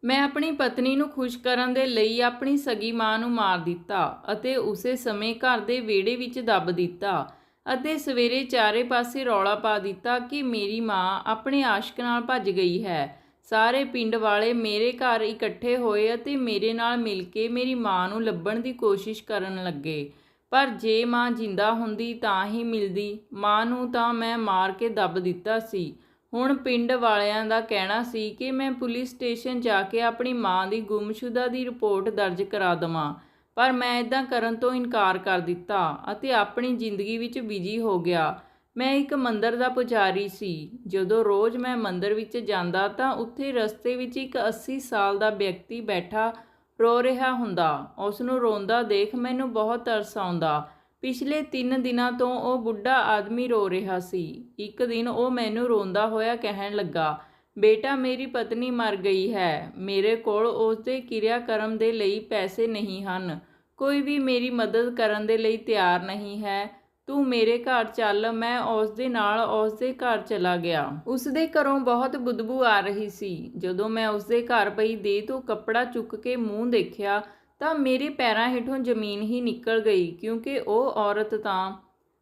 ਮੈਂ ਆਪਣੀ ਪਤਨੀ ਨੂੰ ਖੁਸ਼ ਕਰਨ ਦੇ ਲਈ ਆਪਣੀ ਸਗੀ ਮਾਂ ਨੂੰ ਮਾਰ ਦਿੱਤਾ ਅਤੇ ਉਸੇ ਸਮੇਂ ਘਰ ਦੇ ਵਿਹੜੇ ਵਿੱਚ ਦੱਬ ਦਿੱਤਾ ਅਤੇ ਸਵੇਰੇ ਚਾਰੇ ਪਾਸੇ ਰੌਲਾ ਪਾ ਦਿੱਤਾ ਕਿ ਮੇਰੀ ਮਾਂ ਆਪਣੇ ਆਸ਼ਕ ਨਾਲ ਭੱਜ ਗਈ ਹੈ। ਸਾਰੇ ਪਿੰਡ ਵਾਲੇ ਮੇਰੇ ਘਰ ਇਕੱਠੇ ਹੋਏ ਅਤੇ ਮੇਰੇ ਨਾਲ ਮਿਲ ਕੇ ਮੇਰੀ ਮਾਂ ਨੂੰ ਲੱਭਣ ਦੀ ਕੋਸ਼ਿਸ਼ ਕਰਨ ਲੱਗੇ। ਪਰ ਜੇ ਮਾਂ ਜਿੰਦਾ ਹੁੰਦੀ ਤਾਂ ਹੀ ਮਿਲਦੀ, ਮਾਂ ਨੂੰ ਤਾਂ ਮੈਂ ਮਾਰ ਕੇ ਦੱਬ ਦਿੱਤਾ ਸੀ। ਹੁਣ ਪਿੰਡ ਵਾਲਿਆਂ ਦਾ ਕਹਿਣਾ ਸੀ ਕਿ ਮੈਂ ਪੁਲਿਸ ਸਟੇਸ਼ਨ ਜਾ ਕੇ ਆਪਣੀ ਮਾਂ ਦੀ ਗੁੰਮਸ਼ੁਦਾ ਦੀ ਰਿਪੋਰਟ ਦਰਜ ਕਰਾ ਦੇਵਾਂ, ਪਰ ਮੈਂ ਇੱਦਾਂ ਕਰਨ ਤੋਂ ਇਨਕਾਰ ਕਰ ਦਿੱਤਾ ਅਤੇ ਆਪਣੀ ਜ਼ਿੰਦਗੀ ਵਿੱਚ ਬਿਜੀ ਹੋ ਗਿਆ। ਮੈਂ ਇੱਕ ਮੰਦਰ ਦਾ ਪੁਜਾਰੀ ਸੀ। ਜਦੋਂ ਰੋਜ਼ ਮੈਂ ਮੰਦਰ ਵਿੱਚ ਜਾਂਦਾ ਤਾਂ ਉੱਥੇ ਰਸਤੇ ਵਿੱਚ ਇੱਕ 80 ਸਾਲ ਦਾ ਵਿਅਕਤੀ ਬੈਠਾ ਰੋ ਰਿਹਾ ਹੁੰਦਾ। ਉਸ ਨੂੰ ਰੋਂਦਾ ਦੇਖ ਮੈਨੂੰ ਬਹੁਤ ਤਰਸ ਆਉਂਦਾ। ਪਿਛਲੇ 3 ਦਿਨਾਂ ਤੋਂ ਉਹ ਬੁੱਢਾ ਆਦਮੀ ਰੋ ਰਿਹਾ ਸੀ। ਇੱਕ ਦਿਨ ਉਹ ਮੈਨੂੰ ਰੋਂਦਾ ਹੋਇਆ ਕਹਿਣ ਲੱਗਾ, ਬੇਟਾ ਮੇਰੀ ਪਤਨੀ ਮਰ ਗਈ ਹੈ। ਮੇਰੇ ਕੋਲ ਉਸ ਦੇ ਕਿਰਿਆਕਰਮ ਦੇ ਲਈ ਪੈਸੇ ਨਹੀਂ ਹਨ। ਕੋਈ ਵੀ ਮੇਰੀ ਮਦਦ ਕਰਨ ਦੇ ਲਈ ਤਿਆਰ ਨਹੀਂ ਹੈ। ਤੂੰ ਮੇਰੇ ਘਰ ਚੱਲ। ਮੈਂ ਉਸ ਦੇ ਨਾਲ ਉਸ ਦੇ ਘਰ ਚਲਾ ਗਿਆ। ਉਸ ਦੇ ਘਰੋਂ ਬਹੁਤ ਬਦਬੂ ਆ ਰਹੀ ਸੀ। ਜਦੋਂ ਮੈਂ ਉਸ ਦੇ ਘਰ ਪਈ ਦੇਹ ਤੋਂ ਕੱਪੜਾ ਚੁੱਕ ਕੇ ਮੂੰਹ ਦੇਖਿਆ ਤਾਂ ਮੇਰੇ ਪੈਰਾਂ ਹੇਠੋਂ ਜ਼ਮੀਨ ਹੀ ਨਿਕਲ ਗਈ, ਕਿਉਂਕਿ ਉਹ ਔਰਤ ਤਾਂ।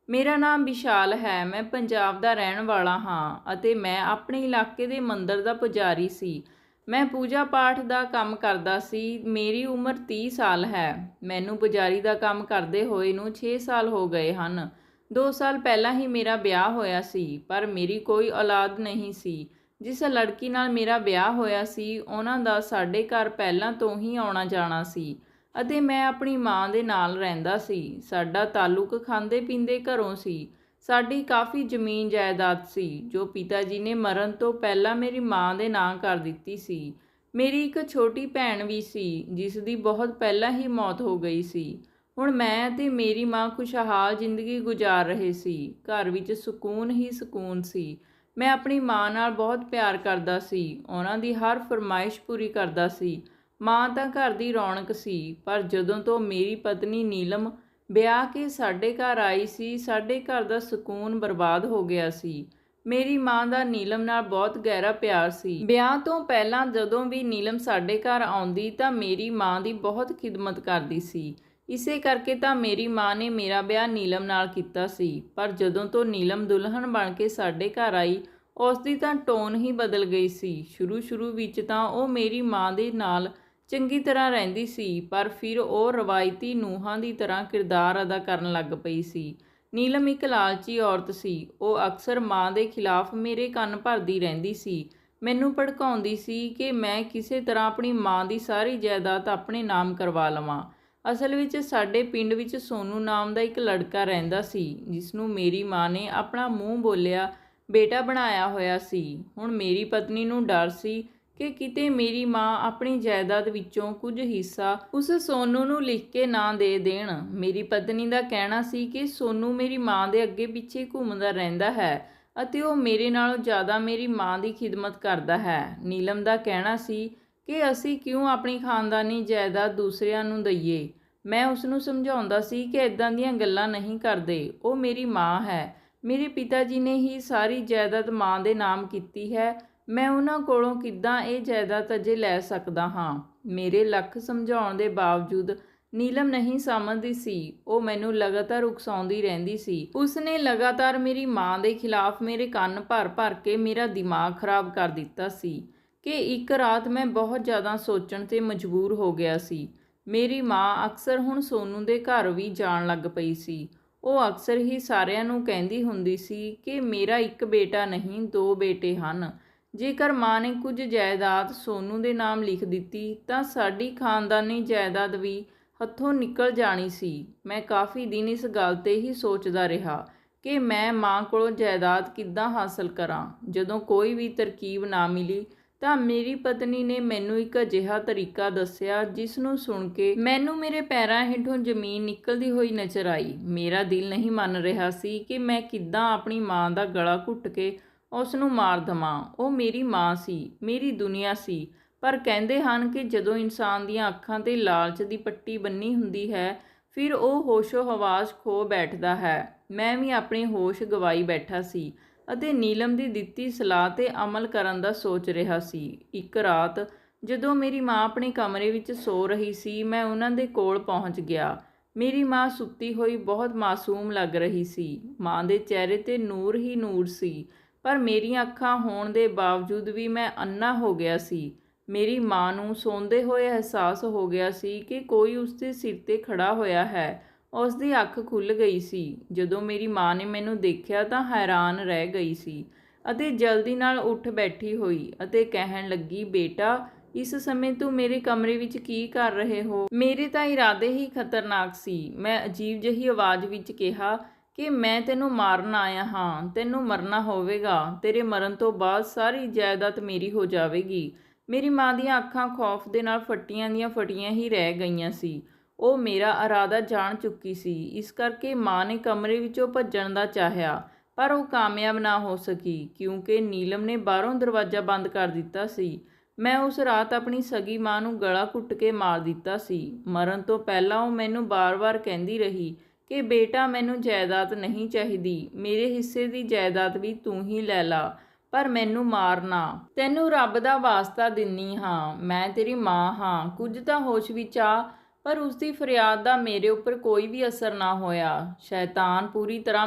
ਮੇਰਾ ਨਾਮ ਵਿਸ਼ਾਲ ਹੈ। ਮੈਂ ਪੰਜਾਬ ਦਾ ਰਹਿਣ ਵਾਲਾ ਹਾਂ ਅਤੇ ਮੈਂ ਆਪਣੇ ਇਲਾਕੇ ਦੇ ਮੰਦਰ ਦਾ ਪੁਜਾਰੀ ਸੀ। ਮੈਂ ਪੂਜਾ ਪਾਠ ਦਾ ਕੰਮ ਕਰਦਾ ਸੀ। ਮੇਰੀ ਉਮਰ 30 ਸਾਲ ਹੈ। ਮੈਨੂੰ ਪੁਜਾਰੀ ਦਾ ਕੰਮ ਕਰਦੇ ਹੋਏ ਨੂੰ 6 ਸਾਲ ਹੋ ਗਏ ਹਨ। 2 ਸਾਲ ਪਹਿਲਾਂ ਹੀ ਮੇਰਾ ਵਿਆਹ ਹੋਇਆ ਸੀ, ਪਰ ਮੇਰੀ ਕੋਈ ਔਲਾਦ ਨਹੀਂ ਸੀ। ਜਿਸ ਲੜਕੀ ਨਾਲ ਮੇਰਾ ਵਿਆਹ ਹੋਇਆ ਸੀ ਉਹਨਾਂ ਦਾ ਸਾਡੇ ਘਰ ਪਹਿਲਾਂ ਤੋਂ ਹੀ ਆਉਣਾ ਜਾਣਾ ਸੀ ਅਤੇ ਮੈਂ ਆਪਣੀ ਮਾਂ ਦੇ ਨਾਲ ਰਹਿੰਦਾ ਸੀ। ਸਾਡਾ ਤਾਲੁਕ ਖਾਂਦੇ ਪੀਂਦੇ ਘਰੋਂ ਸੀ। ਸਾਡੀ ਕਾਫੀ ਜ਼ਮੀਨ ਜਾਇਦਾਦ ਸੀ ਜੋ ਪਿਤਾ ਜੀ ਨੇ ਮਰਨ ਤੋਂ ਪਹਿਲਾਂ ਮੇਰੀ ਮਾਂ ਦੇ ਨਾਂ ਕਰ ਦਿੱਤੀ ਸੀ। ਮੇਰੀ ਇੱਕ ਛੋਟੀ ਭੈਣ ਵੀ ਸੀ ਜਿਸ ਦੀ ਬਹੁਤ ਪਹਿਲਾਂ ਹੀ ਮੌਤ ਹੋ ਗਈ ਸੀ। ਹੁਣ ਮੈਂ ਅਤੇ ਮੇਰੀ ਮਾਂ ਖੁਸ਼ਹਾਲ ਜ਼ਿੰਦਗੀ ਗੁਜ਼ਾਰ ਰਹੇ ਸੀ। ਘਰ ਵਿੱਚ ਸਕੂਨ ਹੀ ਸਕੂਨ ਸੀ। ਮੈਂ ਆਪਣੀ ਮਾਂ ਨਾਲ ਬਹੁਤ ਪਿਆਰ ਕਰਦਾ ਸੀ। ਉਹਨਾਂ ਦੀ ਹਰ ਫਰਮਾਇਸ਼ ਪੂਰੀ ਕਰਦਾ ਸੀ। ਮਾਂ ਤਾਂ ਘਰ ਦੀ ਰੌਣਕ ਸੀ, ਪਰ ਜਦੋਂ ਤੋਂ ਮੇਰੀ ਪਤਨੀ ਨੀਲਮ ਵਿਆਹ ਕੇ ਸਾਡੇ ਘਰ ਆਈ ਸੀ, ਸਾਡੇ ਘਰ ਦਾ ਸਕੂਨ ਬਰਬਾਦ ਹੋ ਗਿਆ ਸੀ। ਮੇਰੀ ਮਾਂ ਦਾ ਨੀਲਮ ਨਾਲ ਬਹੁਤ ਗਹਿਰਾ ਪਿਆਰ ਸੀ। ਵਿਆਹ ਤੋਂ ਪਹਿਲਾਂ ਜਦੋਂ ਵੀ ਨੀਲਮ ਸਾਡੇ ਘਰ ਆਉਂਦੀ ਤਾਂ ਮੇਰੀ ਮਾਂ ਦੀ ਬਹੁਤ ਖਿਦਮਤ ਕਰਦੀ ਸੀ। ਇਸੇ ਕਰਕੇ ਤਾਂ ਮੇਰੀ ਮਾਂ ਨੇ ਮੇਰਾ ਵਿਆਹ ਨੀਲਮ ਨਾਲ ਕੀਤਾ ਸੀ। ਪਰ ਜਦੋਂ ਤੋਂ ਨੀਲਮ ਦੁਲਹਨ ਬਣ ਕੇ ਸਾਡੇ ਘਰ ਆਈ, ਉਸ ਦੀ ਤਾਂ ਟੋਨ ਹੀ ਬਦਲ ਗਈ ਸੀ। ਸ਼ੁਰੂ ਵਿੱਚ ਤਾਂ ਉਹ ਮੇਰੀ ਮਾਂ ਦੇ ਨਾਲ ਚੰਗੀ ਤਰ੍ਹਾਂ ਰਹਿੰਦੀ ਸੀ, ਪਰ ਫਿਰ ਉਹ ਰਵਾਇਤੀ ਨੂੰਹਾਂ ਦੀ ਤਰ੍ਹਾਂ ਕਿਰਦਾਰ ਅਦਾ ਕਰਨ ਲੱਗ ਪਈ ਸੀ। ਨੀਲਮ ਇੱਕ ਲਾਲਚੀ ਔਰਤ ਸੀ। ਉਹ ਅਕਸਰ ਮਾਂ ਦੇ ਖਿਲਾਫ ਮੇਰੇ ਕੰਨ ਭਰਦੀ ਰਹਿੰਦੀ ਸੀ। ਮੈਨੂੰ ਭੜਕਾਉਂਦੀ ਸੀ ਕਿ ਮੈਂ ਕਿਸੇ ਤਰ੍ਹਾਂ ਆਪਣੀ ਮਾਂ ਦੀ ਸਾਰੀ ਜਾਇਦਾਦ ਆਪਣੇ ਨਾਮ ਕਰਵਾ ਲਵਾਂ। ਅਸਲ ਵਿੱਚ ਸਾਡੇ ਪਿੰਡ ਵਿੱਚ ਸੋਨੂ ਨਾਮ ਦਾ ਇੱਕ ਲੜਕਾ ਰਹਿੰਦਾ ਸੀ ਜਿਸ ਨੂੰ ਮੇਰੀ ਮਾਂ ਨੇ ਆਪਣਾ ਮੂੰਹ ਬੋਲਿਆ ਬੇਟਾ ਬਣਾਇਆ ਹੋਇਆ ਸੀ। ਹੁਣ ਮੇਰੀ ਪਤਨੀ ਨੂੰ ਡਰ ਸੀ ਕਿ ਕਿਤੇ ਮੇਰੀ ਮਾਂ ਆਪਣੀ ਜਾਇਦਾਦ ਵਿੱਚੋਂ ਕੁਝ ਹਿੱਸਾ ਉਸ ਸੋਨੂ ਨੂੰ ਲਿਖ ਕੇ ਨਾ ਦੇ ਦੇਣ। ਮੇਰੀ ਪਤਨੀ ਦਾ ਕਹਿਣਾ ਸੀ ਕਿ ਸੋਨੂ ਮੇਰੀ ਮਾਂ ਦੇ ਅੱਗੇ ਪਿੱਛੇ ਘੁੰਮਦਾ ਰਹਿੰਦਾ ਹੈ ਅਤੇ ਉਹ ਮੇਰੇ ਨਾਲੋਂ ਜ਼ਿਆਦਾ ਮੇਰੀ ਮਾਂ ਦੀ ਖਿਦਮਤ ਕਰਦਾ ਹੈ। ਨੀਲਮ ਦਾ ਕਹਿਣਾ ਸੀ ਕਿ ਅਸੀਂ ਕਿਉਂ ਆਪਣੀ ਖਾਨਦਾਨੀ ਜਾਇਦਾਦ ਦੂਸਰਿਆਂ ਨੂੰ ਦਈਏ। ਮੈਂ ਉਸ ਨੂੰ ਸਮਝਾਉਂਦਾ ਸੀ ਕਿ ਇੱਦਾਂ ਦੀਆਂ ਗੱਲਾਂ ਨਹੀਂ ਕਰਦੇ। ਉਹ ਮੇਰੀ ਮਾਂ ਹੈ। ਮੇਰੇ ਪਿਤਾ ਜੀ ਨੇ ਹੀ ਸਾਰੀ ਜਾਇਦਾਦ ਮਾਂ ਦੇ ਨਾਮ ਕੀਤੀ ਹੈ। ਮੈਂ ਉਹਨਾਂ ਕੋਲੋਂ ਕਿੱਦਾਂ ਇਹ ਜਾਇਦਾਦ ਅਜੇ ਲੈ ਸਕਦਾ ਹਾਂ। ਮੇਰੇ ਲੱਖ ਸਮਝਾਉਣ ਦੇ ਬਾਵਜੂਦ ਨੀਲਮ ਨਹੀਂ ਸਮਝਦੀ ਸੀ। ਉਹ ਮੈਨੂੰ ਲਗਾਤਾਰ ਉਕਸਾਉਂਦੀ ਰਹਿੰਦੀ ਸੀ। ਉਸਨੇ ਲਗਾਤਾਰ ਮੇਰੀ ਮਾਂ ਦੇ ਖਿਲਾਫ ਮੇਰੇ ਕੰਨ ਭਰ ਕੇ ਮੇਰਾ ਦਿਮਾਗ ਖਰਾਬ ਕਰ ਦਿੱਤਾ ਸੀ ਕਿ ਇੱਕ ਰਾਤ ਮੈਂ ਬਹੁਤ ਜ਼ਿਆਦਾ ਸੋਚਣ 'ਤੇ ਮਜਬੂਰ ਹੋ ਗਿਆ ਸੀ। ਮੇਰੀ ਮਾਂ ਅਕਸਰ ਹੁਣ ਸੋਨੂ ਦੇ ਘਰ ਵੀ ਜਾਣ ਲੱਗ ਪਈ ਸੀ। ਉਹ ਅਕਸਰ ਹੀ ਸਾਰਿਆਂ ਨੂੰ ਕਹਿੰਦੀ ਹੁੰਦੀ ਸੀ ਕਿ ਮੇਰਾ ਇੱਕ ਬੇਟਾ ਨਹੀਂ 2 ਬੇਟੇ ਹਨ। ਜੇਕਰ ਮਾਂ ਨੇ ਕੁਝ ਜਾਇਦਾਦ ਸੋਨੂ ਦੇ ਨਾਮ ਲਿਖ ਦਿੱਤੀ ਤਾਂ ਸਾਡੀ ਖਾਨਦਾਨੀ ਜਾਇਦਾਦ ਵੀ ਹੱਥੋਂ ਨਿਕਲ ਜਾਣੀ ਸੀ। ਮੈਂ ਕਾਫੀ ਦਿਨ ਇਸ ਗੱਲ 'ਤੇ ਹੀ ਸੋਚਦਾ ਰਿਹਾ ਕਿ ਮੈਂ ਮਾਂ ਕੋਲੋਂ ਜਾਇਦਾਦ ਕਿੱਦਾਂ ਹਾਸਲ ਕਰਾਂ। ਜਦੋਂ ਕੋਈ ਵੀ ਤਰਕੀਬ ਨਾ ਮਿਲੀ ਤਾਂ ਮੇਰੀ ਪਤਨੀ ਨੇ ਮੈਨੂੰ ਇੱਕ ਅਜਿਹਾ ਤਰੀਕਾ ਦੱਸਿਆ ਜਿਸ ਨੂੰ ਸੁਣ ਕੇ ਮੈਨੂੰ ਮੇਰੇ ਪੈਰਾਂ ਹੇਠੋਂ ਜ਼ਮੀਨ ਨਿਕਲਦੀ ਹੋਈ ਨਜ਼ਰ ਆਈ। ਮੇਰਾ ਦਿਲ ਨਹੀਂ ਮੰਨ ਰਿਹਾ ਸੀ ਕਿ ਮੈਂ ਕਿੱਦਾਂ ਆਪਣੀ ਮਾਂ ਦਾ ਗਲਾ ਘੁੱਟ ਕੇ ਉਸ ਨੂੰ ਮਾਰ ਦੇਵਾਂ। ਉਹ ਮੇਰੀ ਮਾਂ ਸੀ, ਮੇਰੀ ਦੁਨੀਆ ਸੀ। ਪਰ ਕਹਿੰਦੇ ਹਨ ਕਿ ਜਦੋਂ ਇਨਸਾਨ ਦੀਆਂ ਅੱਖਾਂ 'ਤੇ ਲਾਲਚ ਦੀ ਪੱਟੀ ਬੰਨੀ ਹੁੰਦੀ ਹੈ ਫਿਰ ਉਹ ਹੋਸ਼ੋ ਹਵਾਸ ਖੋ ਬੈਠਦਾ ਹੈ। ਮੈਂ ਵੀ ਆਪਣੇ ਹੋਸ਼ ਗਵਾਈ ਬੈਠਾ ਸੀ ਅਤੇ ਨੀਲਮ ਦੀ ਦਿੱਤੀ ਸਲਾਹ 'ਤੇ ਅਮਲ ਕਰਨ ਦਾ ਸੋਚ ਰਿਹਾ ਸੀ। ਇੱਕ ਰਾਤ ਜਦੋਂ ਮੇਰੀ ਮਾਂ ਆਪਣੇ ਕਮਰੇ ਵਿੱਚ ਸੋ ਰਹੀ ਸੀ, ਮੈਂ ਉਹਨਾਂ ਦੇ ਕੋਲ ਪਹੁੰਚ ਗਿਆ। ਮੇਰੀ ਮਾਂ ਸੁੱਤੀ ਹੋਈ ਬਹੁਤ ਮਾਸੂਮ ਲੱਗ ਰਹੀ ਸੀ। ਮਾਂ ਦੇ ਚਿਹਰੇ 'ਤੇ ਨੂਰ ਹੀ ਨੂਰ ਸੀ, ਪਰ ਮੇਰੀਆਂ ਅੱਖਾਂ ਹੋਣ ਦੇ ਬਾਵਜੂਦ ਵੀ ਮੈਂ ਅੰਨ੍ਹਾ ਹੋ ਗਿਆ ਸੀ। ਮੇਰੀ ਮਾਂ ਨੂੰ ਸੌਂਦੇ ਹੋਏ ਅਹਿਸਾਸ ਹੋ ਗਿਆ ਸੀ ਕਿ ਕੋਈ ਉਸਦੇ ਸਿਰ 'ਤੇ ਖੜ੍ਹਾ ਹੋਇਆ ਹੈ। ਉਸ ਦੀ ਅੱਖ ਖੁੱਲ੍ਹ ਗਈ ਸੀ। ਜਦੋਂ ਮੇਰੀ ਮਾਂ ਨੇ ਮੈਨੂੰ ਦੇਖਿਆ ਤਾਂ ਹੈਰਾਨ ਰਹਿ ਗਈ ਸੀ ਅਤੇ ਜਲਦੀ ਨਾਲ ਉੱਠ ਬੈਠੀ ਹੋਈ ਅਤੇ ਕਹਿਣ ਲੱਗੀ, ਬੇਟਾ, ਇਸ ਸਮੇਂ ਤੂੰ ਮੇਰੇ ਕਮਰੇ ਵਿੱਚ ਕੀ ਕਰ ਰਹੇ ਹੋ? ਮੇਰੇ ਤਾਂ ਇਰਾਦੇ ਹੀ ਖਤਰਨਾਕ ਸੀ। ਮੈਂ ਅਜੀਬ ਜਿਹੀ ਆਵਾਜ਼ ਵਿੱਚ ਕਿਹਾ ਕਿ ਮੈਂ ਤੈਨੂੰ ਮਾਰਨ ਆਇਆ ਹਾਂ। ਤੈਨੂੰ ਮਰਨਾ ਹੋਵੇਗਾ। ਤੇਰੇ ਮਰਨ ਤੋਂ ਬਾਅਦ ਸਾਰੀ ਜਾਇਦਾਦ ਮੇਰੀ ਹੋ ਜਾਵੇਗੀ। ਮੇਰੀ ਮਾਂ ਦੀਆਂ ਅੱਖਾਂ ਖੌਫ ਦੇ ਨਾਲ ਫਟੀਆਂ ਦੀਆਂ ਫਟੀਆਂ ਹੀ ਰਹਿ ਗਈਆਂ ਸੀ। ਉਹ ਮੇਰਾ ਇਰਾਦਾ ਜਾਣ ਚੁੱਕੀ ਸੀ। ਇਸ ਕਰਕੇ ਮਾਂ ਨੇ ਕਮਰੇ ਵਿੱਚੋਂ ਭੱਜਣ ਦਾ ਚਾਹਿਆ, ਪਰ ਉਹ ਕਾਮਯਾਬ ਨਾ ਹੋ ਸਕੀ ਕਿਉਂਕਿ ਨੀਲਮ ਨੇ ਬਾਹਰੋਂ ਦਰਵਾਜ਼ਾ ਬੰਦ ਕਰ ਦਿੱਤਾ ਸੀ। ਮੈਂ ਉਸ ਰਾਤ ਆਪਣੀ ਸਗੀ ਮਾਂ ਨੂੰ ਗਲਾ ਘੁੱਟ ਕੇ ਮਾਰ ਦਿੱਤਾ ਸੀ। ਮਰਨ ਤੋਂ ਪਹਿਲਾਂ ਉਹ ਮੈਨੂੰ ਬਾਰ-ਬਾਰ ਕਹਿੰਦੀ ਰਹੀ ਕਿ ਬੇਟਾ, ਮੈਨੂੰ ਜਾਇਦਾਦ ਨਹੀਂ ਚਾਹੀਦੀ। ਮੇਰੇ ਹਿੱਸੇ ਦੀ ਜਾਇਦਾਦ ਵੀ ਤੂੰ ਹੀ ਲੈ ਲਾ, ਪਰ ਮੈਨੂੰ ਮਾਰ ਨਾ। ਤੈਨੂੰ ਰੱਬ ਦਾ ਵਾਸਤਾ ਦਿੰਨੀ ਹਾਂ। ਮੈਂ ਤੇਰੀ ਮਾਂ ਹਾਂ। ਕੁਝ ਤਾਂ ਹੋਸ਼ ਵਿੱਚ ਆ। ਪਰ ਉਸਦੀ ਫਰਿਆਦ ਦਾ ਮੇਰੇ ਉੱਪਰ ਕੋਈ ਵੀ ਅਸਰ ਨਾ ਹੋਇਆ। ਸ਼ੈਤਾਨ ਪੂਰੀ ਤਰ੍ਹਾਂ